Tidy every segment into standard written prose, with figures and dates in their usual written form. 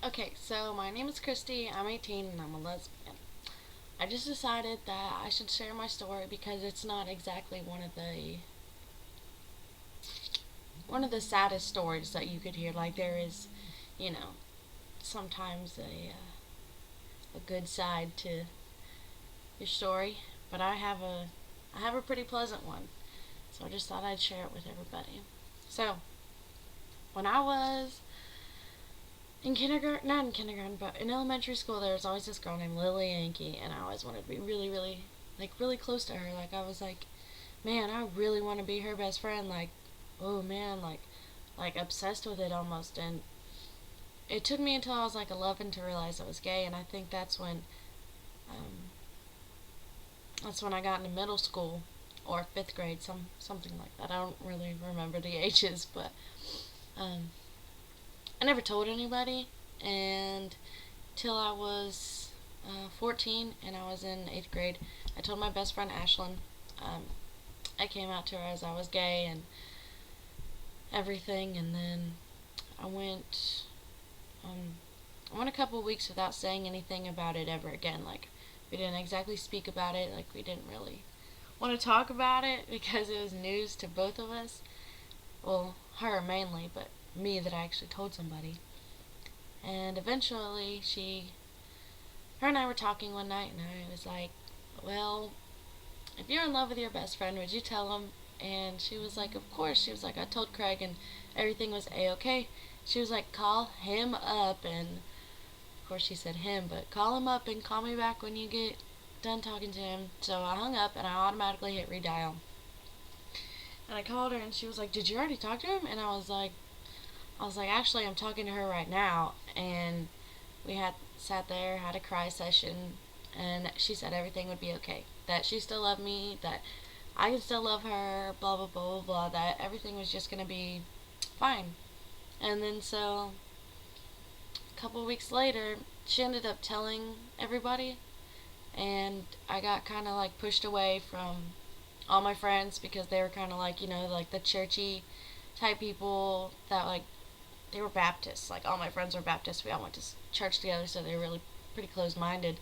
Okay, so my name is Christy. I'm 18 and I'm a lesbian. I just decided that I should share my story because it's not exactly one of the saddest stories that you could hear. Like there is, you know, sometimes a good side to your story, but I have a pretty pleasant one. So I just thought I'd share it with everybody. So, when I was in kindergarten, not in kindergarten, but in elementary school, there was always this girl named Lily Yankee, and I always wanted to be really, really, really close to her. Like, I was like, man, I really want to be her best friend. Like, oh man, like obsessed with it almost. And it took me until I was like 11 to realize I was gay, and I think um, that's when I got into middle school or fifth grade, something like that. I don't really remember the ages, but um, I never told anybody, and till I was 14 and I was in 8th grade, I told my best friend Ashlyn. Um, I came out to her as I was gay and everything, and then I went um, I went a couple of weeks without saying anything about it ever again. Like we didn't exactly speak about it. Like we didn't really want to talk about it because it was news to both of us. Well, her mainly, but me that I actually told somebody. And eventually, her and I were talking one night, and I was like, "Well, if you're in love with your best friend, would you tell him?" And she was like, "Of course." She was like, "I told Craig, and everything was a-okay." She was like, "Call him up," and of course she said him, but call him up and call me back when you get done talking to him. So I hung up, and I automatically hit redial. And I called her, and she was like, "Did you already talk to him?" And I was like, "Actually, I'm talking to her right now." And we had sat there, had a cry session, and she said everything would be okay. That she still loved me, that I could still love her, blah blah blah blah blah. That everything was just gonna be fine. And then so a couple weeks later, she ended up telling everybody, and I got kind of like pushed away from all my friends because they were kind of like like the churchy type people that like they were Baptists. Like all my friends were Baptists. We all went to church together, so they were really pretty closed minded.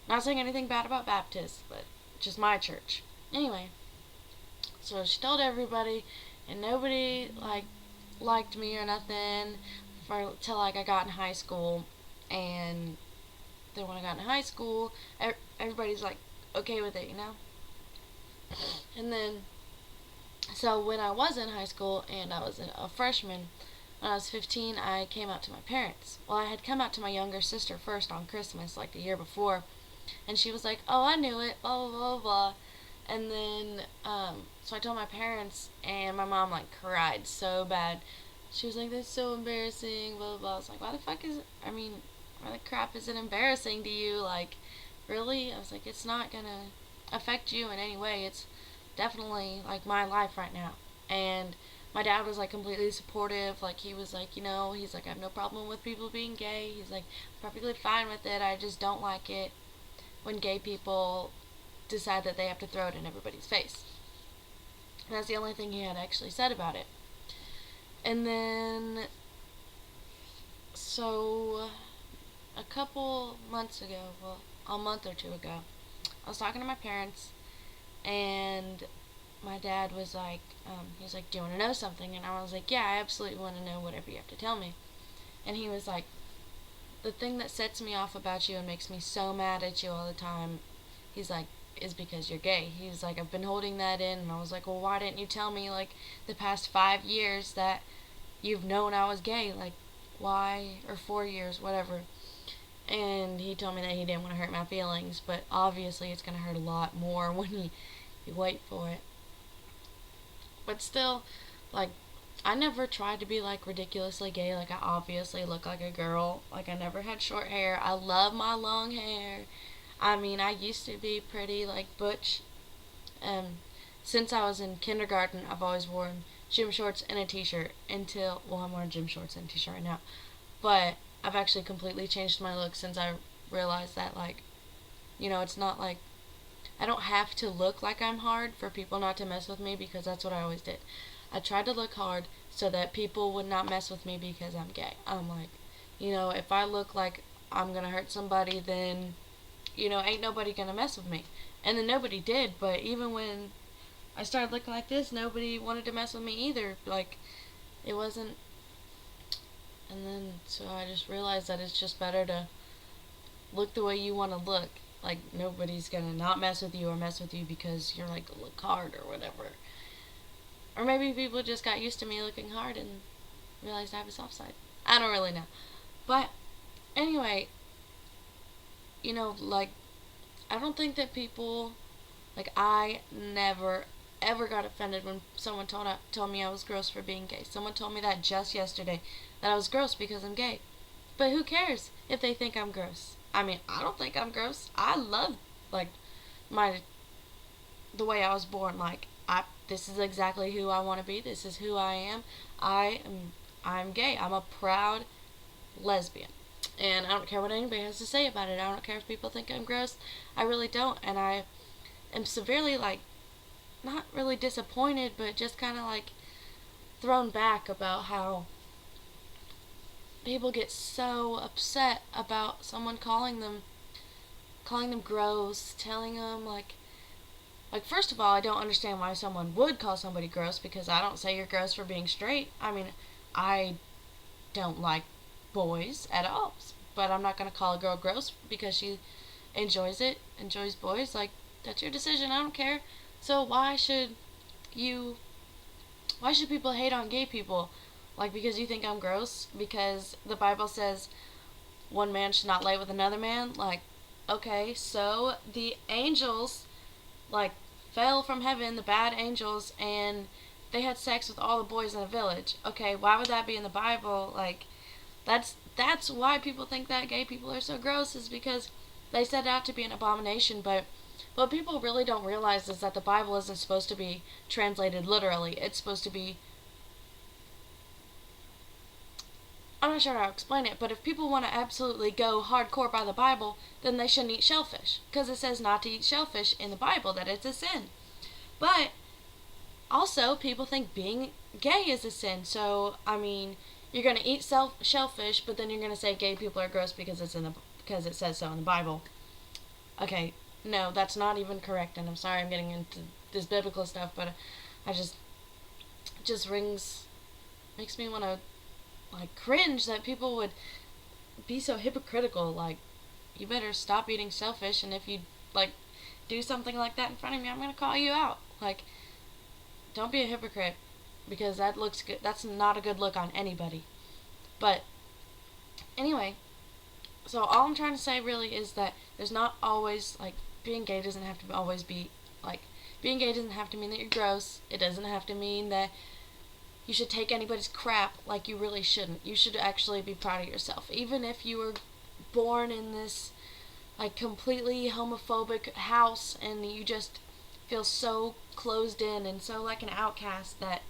Not saying anything bad about Baptists, but just my church. Anyway, so she told everybody, and nobody like liked me or nothing for till like I got in high school, and then when I got in high school, everybody's like okay with it, And then so when I was in high school and I was a freshman, when I was 15, I came out to my parents. Well, I had come out to my younger sister first on Christmas, like the year before, and she was like, "Oh, I knew it," blah blah blah blah. And then, so I told my parents, and my mom like cried so bad. She was like, "That's so embarrassing," blah blah blah. I was like, "Why the fuck is it? I mean, why the crap is it embarrassing to you? Like, really?" I was like, "It's not gonna affect you in any way. It's definitely like my life right now." And my dad was like completely supportive. Like he was like, he's like, "I have no problem with people being gay." He's like, "Perfectly fine with it. I just don't like it when gay people decide that they have to throw it in everybody's face." And that's the only thing he had actually said about it. And then, so a couple months ago, well, a month or two ago, I was talking to my parents, and my dad was like, he was like, "Do you want to know something?" And I was like, "Yeah, I absolutely want to know whatever you have to tell me." And he was like, "The thing that sets me off about you and makes me so mad at you all the time," he's like, "is because you're gay." He was like, "I've been holding that in." And I was like, "Well, why didn't you tell me like the past 5 years that you've known I was gay? Like, why? Or 4 years, whatever." And he told me that he didn't want to hurt my feelings, but obviously it's going to hurt a lot more when you wait for it. But still, like, I never tried to be like ridiculously gay. Like, I obviously look like a girl. Like, I never had short hair. I love my long hair. I mean, I used to be pretty like butch. Um, since I was in kindergarten, I've always worn gym shorts and a t-shirt until, well, I'm wearing gym shorts and a t-shirt right now. But I've actually completely changed my look since I realized that, like, it's not like I don't have to look like I'm hard for people not to mess with me, because that's what I always did. I tried to look hard so that people would not mess with me because I'm gay. I'm like, If I look like I'm gonna hurt somebody, then, ain't nobody gonna mess with me. And then nobody did, but even when I started looking like this, nobody wanted to mess with me either. Like, it wasn't. And then, so I just realized that it's just better to look the way you want to look. Like, nobody's gonna not mess with you or mess with you because you're like, look hard or whatever. Or maybe people just got used to me looking hard and realized I have a soft side. I don't really know. But anyway, like, I don't think that people, like, I never ever got offended when someone told me I was gross for being gay. Someone told me that just yesterday, that I was gross because I'm gay. But who cares if they think I'm gross? I mean, I don't think I'm gross. I love, like, my the way I was born. Like, this is exactly who I want to be. This is who I am. I'm gay. I'm a proud lesbian. And I don't care what anybody has to say about it. I don't care if people think I'm gross. I really don't. And I am severely, like, not really disappointed, but just kind of, like, thrown back about how people get so upset about someone calling them gross, telling them, like, first of all, I don't understand why someone would call somebody gross, because I don't say you're gross for being straight. I mean, I don't like boys at all, but I'm not going to call a girl gross because she enjoys boys. Like, that's your decision. I don't care. So you why should people hate on gay people? Like, because you think I'm gross? Because the Bible says one man should not lay with another man? Like, okay, so the angels, like, fell from heaven, the bad angels, and they had sex with all the boys in the village. Okay, why would that be in the Bible? Like, that's why people think that gay people are so gross, is because they set out to be an abomination. But what people really don't realize is that the Bible isn't supposed to be translated literally. It's supposed to be, I'm not sure how to explain it, but if people want to absolutely go hardcore by the Bible, then they shouldn't eat shellfish, because it says not to eat shellfish in the Bible, that it's a sin. But also, people think being gay is a sin. So, I mean, you're going to eat shellfish, but then you're going to say gay people are gross because because it says so in the Bible. Okay, no, that's not even correct. And I'm sorry I'm getting into this biblical stuff, but I just makes me want to, like, cringe that people would be so hypocritical. Like, you better stop eating shellfish, and if you, like, do something like that in front of me, I'm going to call you out. Like, don't be a hypocrite, because that looks good. That's not a good look on anybody. But anyway, so all I'm trying to say really is that there's not always, like, being gay doesn't have to always be, like, being gay doesn't have to mean that you're gross. It doesn't have to mean that you should take anybody's crap. Like, you really shouldn't. You should actually be proud of yourself. Even if you were born in this, like, completely homophobic house and you just feel so closed in and so like an outcast that,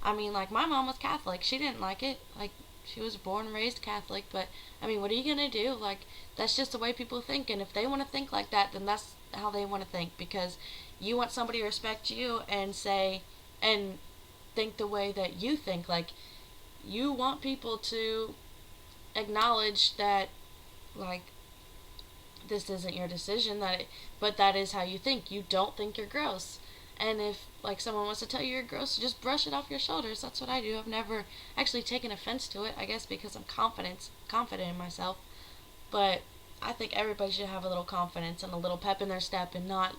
I mean, like, my mom was Catholic. She didn't like it. Like, she was born and raised Catholic, but, I mean, what are you going to do? Like, that's just the way people think, and if they want to think like that, then that's how they want to think, because you want somebody to respect you and think the way that you think. Like, you want people to acknowledge that, like, this isn't your decision, but that is how you think. You don't think you're gross. And if, like, someone wants to tell you you're gross, just brush it off your shoulders. That's what I do. I've never actually taken offense to it, I guess because I'm confident in myself. But I think everybody should have a little confidence and a little pep in their step, and not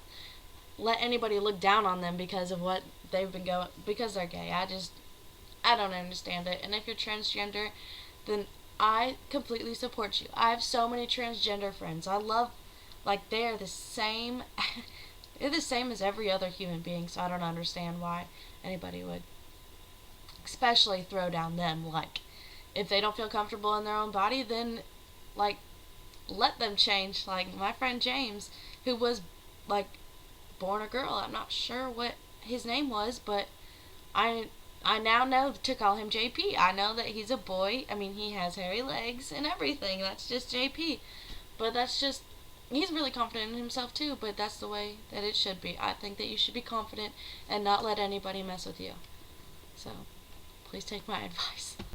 let anybody look down on them because of what they've been going, because they're gay. I don't understand it. And if you're transgender, then I completely support you. I have so many transgender friends. I love, like, they're the same they're the same as every other human being, so I don't understand why anybody would especially throw down them. Like, if they don't feel comfortable in their own body, then, like, let them change. Like, my friend James, who was, like, born a girl. I'm not sure what his name was, but I now know to call him JP. I know that he's a boy. I mean, he has hairy legs and everything. That's just JP. But he's really confident in himself too, but that's the way that it should be. I think that you should be confident and not let anybody mess with you. So, please take my advice.